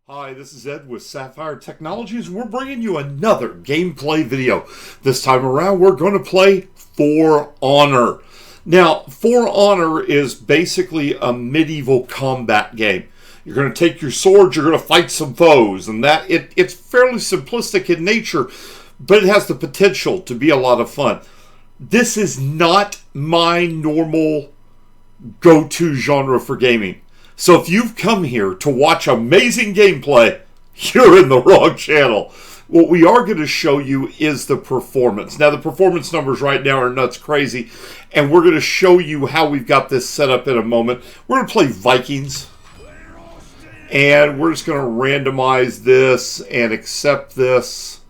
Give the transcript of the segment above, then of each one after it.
Hi, this is Ed with Sapphire Technologies. We're bringing you another gameplay video. This time around, we're going to play For Honor. Now, For Honor is basically a medieval combat game. You're going to take your sword, you're going to fight some foes, and it's fairly simplistic in nature, but it has the potential to be a lot of fun. This is not my normal go-to genre for gaming. So if you've come here to watch amazing gameplay, you're in the wrong channel. What we are going to show you is the performance. Now, the performance numbers right now are nuts crazy, and we're going to show you how we've got this set up in a moment. We're going to play Vikings, and we're just going to randomize this and accept this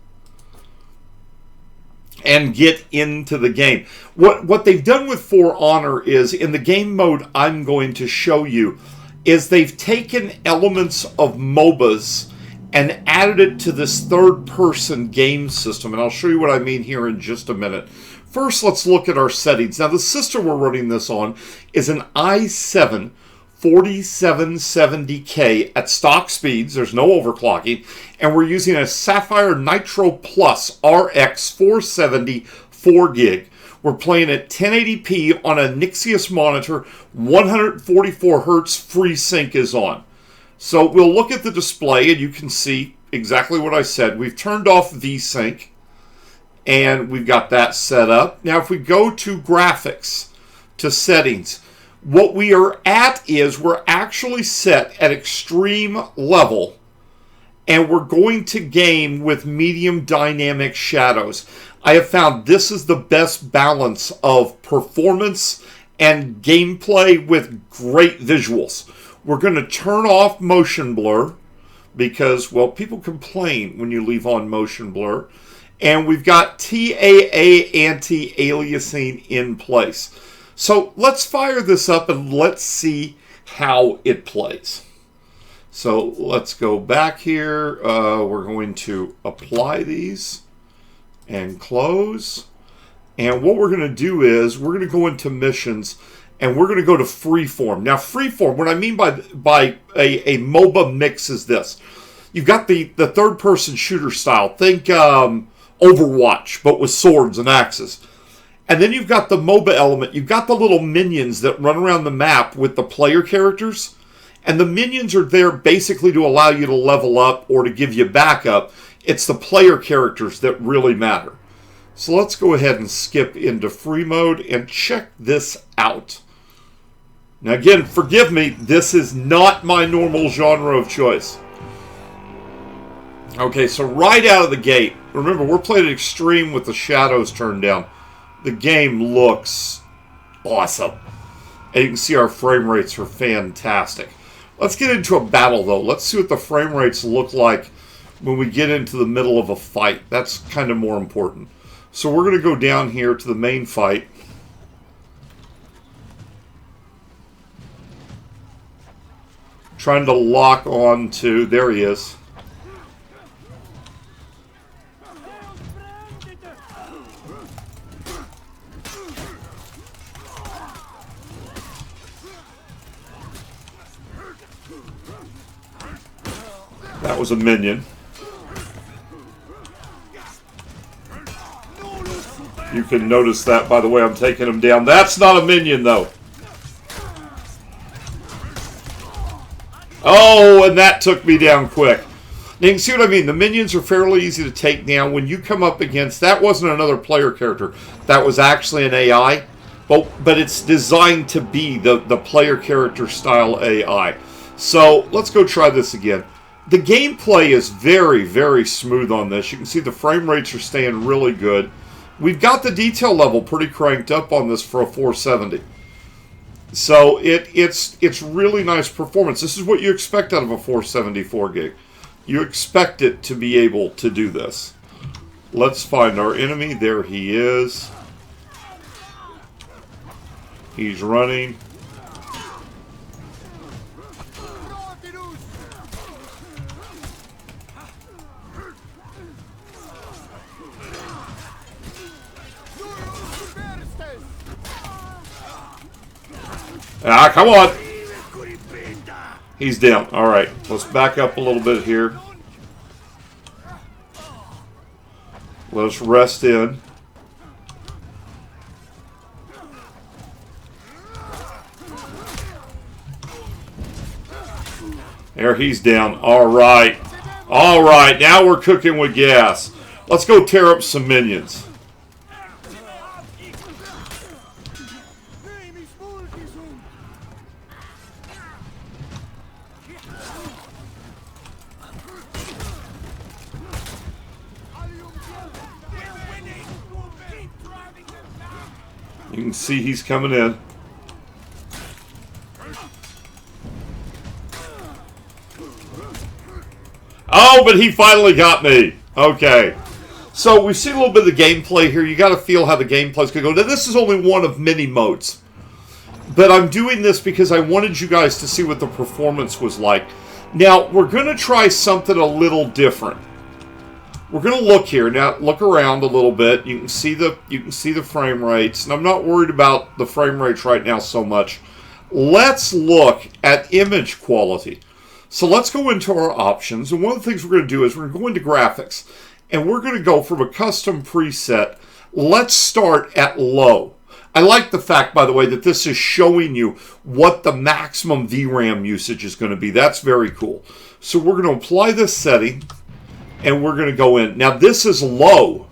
and get into the game. What they've done with For Honor is, in the game mode I'm going to show you, is they've taken elements of MOBAs and added it to this third-person game system. And I'll show you what I mean here in just a minute. First, let's look at our settings. Now, the system we're running this on is an i7 4770K at stock speeds. There's no overclocking. And we're using a SAPPHIRE Nitro RX 470 4 gig. We're playing at 1080p on a Nixius monitor. 144 hertz FreeSync is on. So we'll look at the display and you can see exactly what I said. We've turned off VSync and we've got that set up. Now if we go to graphics, to settings, what we are at is we're actually set at extreme level, and we're going to game with medium dynamic shadows. I have found this is the best balance of performance and gameplay with great visuals. We're going to turn off motion blur because, well, people complain when you leave on motion blur. And we've got TAA anti-aliasing in place. So let's fire this up and let's see how it plays. So let's go back here. We're going to apply these and close. And what we're going to do is we're going to go into missions and we're going to go to freeform. Now, freeform, what I mean by a MOBA mix is this. You've got the third-person shooter style. Think Overwatch, but with swords and axes. And then you've got the MOBA element. You've got the little minions that run around the map with the player characters. And the minions are there basically to allow you to level up or to give you backup. It's the player characters that really matter. So let's go ahead and skip into free mode and check this out. Now again, forgive me, this is not my normal genre of choice. Okay, so right out of the gate, remember we're playing at extreme with the shadows turned down. The game looks awesome. And you can see our frame rates are fantastic. Let's get into a battle though. Let's see what the frame rates look like when we get into the middle of a fight. That's kind of more important. So we're going to go down here to the main fight. Trying to lock on to, there he is. That was a minion. You can notice that by the way I'm taking him down. That's not a minion though. Oh, and that took me down quick. Now you can see what I mean. The minions are fairly easy to take down. When you come up against, that wasn't another player character. That was actually an AI. But it's designed to be the player character style AI. So let's go try this again. The gameplay is very, very smooth on this. You can see the frame rates are staying really good. We've got the detail level pretty cranked up on this for a 470. So it's really nice performance. This is what you expect out of a 474 gig. You expect it to be able to do this. Let's find our enemy. There he is. He's running. Ah, come on. He's down. All right, let's back up a little bit here. Let us rest in. There, he's down. All right. All right, now we're cooking with gas. Let's go tear up some minions. You can see he's coming in. Oh, but he finally got me. Okay. So we've seen a little bit of the gameplay here. You got to feel how the gameplay's going to go. Now, this is only one of many modes. But I'm doing this because I wanted you guys to see what the performance was like. Now, we're going to try something a little different. We're going to look here. Now, look around a little bit. You can see the frame rates. And I'm not worried about the frame rates right now so much. Let's look at image quality. So let's go into our options. And one of the things we're going to do is we're going to go into graphics. And we're going to go from a custom preset. Let's start at low. I like the fact, by the way, that this is showing you what the maximum VRAM usage is going to be. That's very cool. So we're going to apply this setting. And we're going to go in. Now, this is low.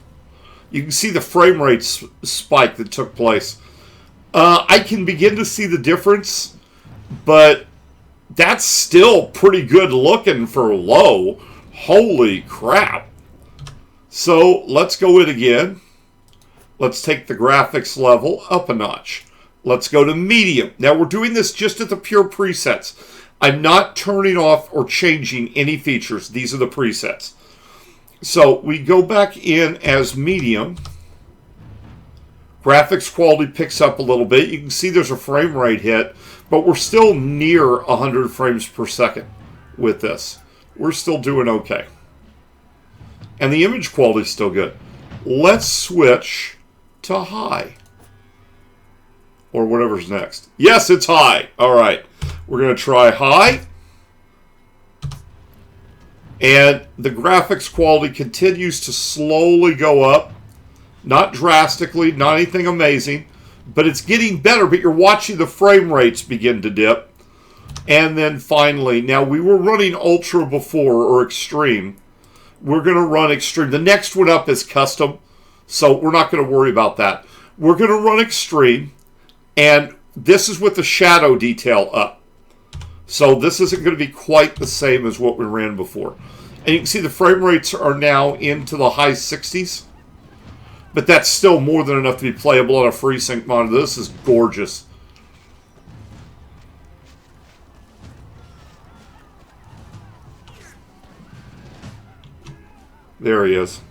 You can see the frame rate spike that took place. I can begin to see the difference, but that's still pretty good looking for low. Holy crap. So, let's go in again. Let's take the graphics level up a notch. Let's go to medium. Now, we're doing this just at the pure presets. I'm not turning off or changing any features. These are the presets. So we go back in as medium. Graphics quality picks up a little bit. You can see there's a frame rate hit, but we're still near 100 frames per second with this. We're still doing okay. And the image quality is still good. Let's switch to high. Or whatever's next. Yes, it's high. All right. We're going to try high. And the graphics quality continues to slowly go up. Not drastically, not anything amazing. But it's getting better, but you're watching the frame rates begin to dip. And then finally, now we were running Ultra before, or Extreme. We're going to run Extreme. The next one up is Custom, so we're not going to worry about that. We're going to run Extreme, and this is with the shadow detail up. So this isn't going to be quite the same as what we ran before. And you can see the frame rates are now into the high 60s. But that's still more than enough to be playable on a FreeSync monitor. This is gorgeous. There he is.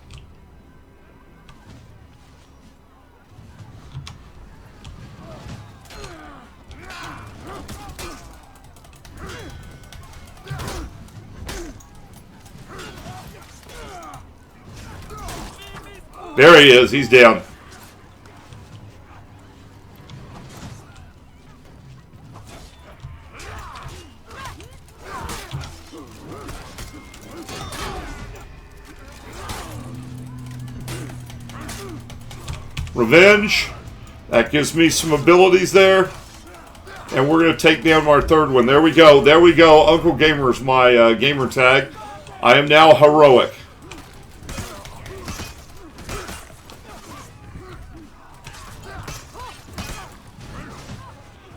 There he is. He's down. Revenge. That gives me some abilities there. And we're going to take down our third one. There we go. There we go. Uncle Gamer's my gamer tag. I am now heroic.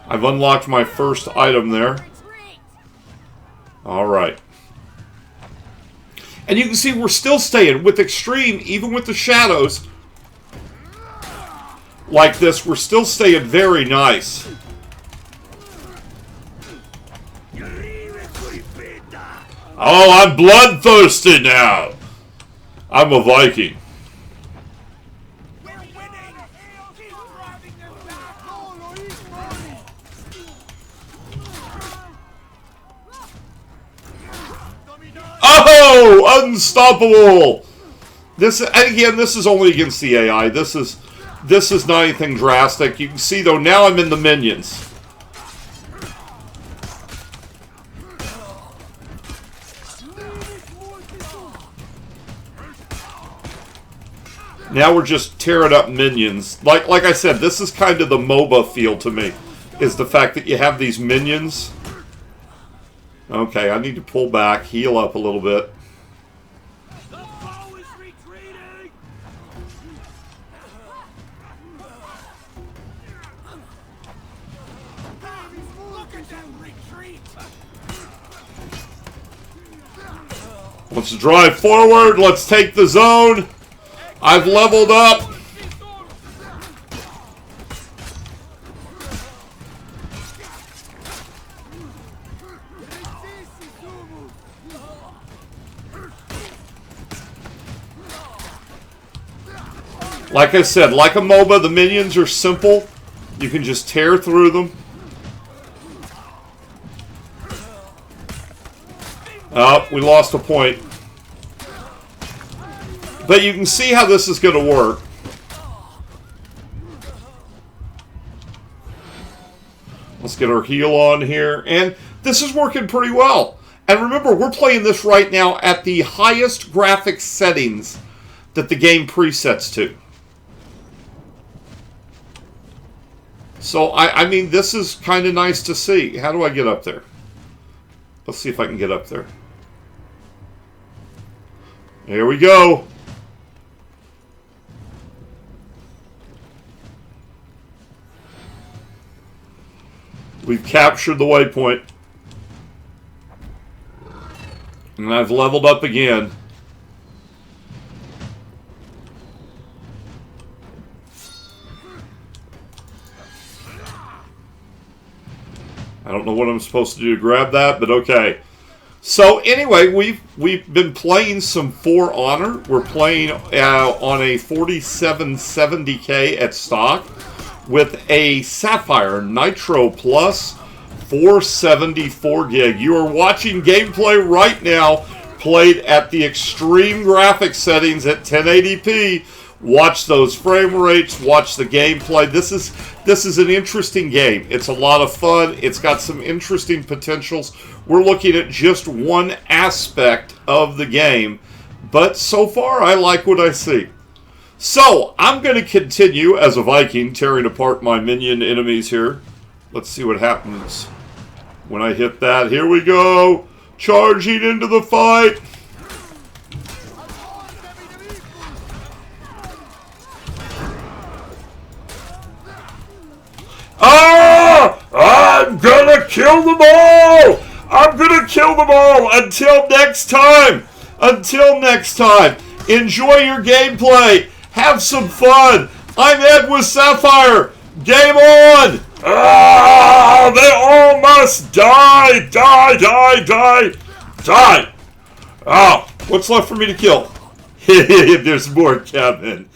I've unlocked my first item there. Alright. And you can see we're still staying with Extreme, even with the shadows. Like this, we're still staying very nice. Oh, I'm bloodthirsty now. I'm a Viking. Oh, unstoppable! This, and again, this is only against the AI. This is not anything drastic. You can see though, now I'm in the minions. Now we're just tearing up minions. Like I said, this is kind of the MOBA feel to me, is the fact that you have these minions. Okay, I need to pull back, heal up a little bit. The foe is retreating. Look at that retreat. Let's drive forward. Let's take the zone. I've leveled up. Like I said, like a MOBA, the minions are simple. You can just tear through them. Oh, we lost a point. But you can see how this is going to work. Let's get our heal on here. And this is working pretty well. And remember, we're playing this right now at the highest graphics settings that the game presets to. So, I mean, this is kind of nice to see. How do I get up there? Let's see if I can get up there. Here we go. We've captured the waypoint. And I've leveled up again. I don't know what I'm supposed to do to grab that, but okay. So anyway, we've been playing some For Honor. We're playing on a 4770K at stock with a Sapphire Nitro Plus 474 gig. You are watching gameplay right now, played at the extreme graphics settings at 1080p. Watch those frame rates, watch the gameplay. This is an interesting game. It's a lot of fun. It's got some interesting potentials. We're looking at just one aspect of the game, but so far I like what I see. So, I'm going to continue as a Viking, tearing apart my minion enemies here. Let's see what happens when I hit that. Here we go! Charging into the fight! Ah! I'm gonna kill them all! I'm gonna kill them all! Until next time! Until next time! Enjoy your gameplay! Have some fun! I'm Ed with Sapphire! Game on! Ah! They all must die! Die! Die! Die! Die! Oh! What's left for me to kill? There's more coming.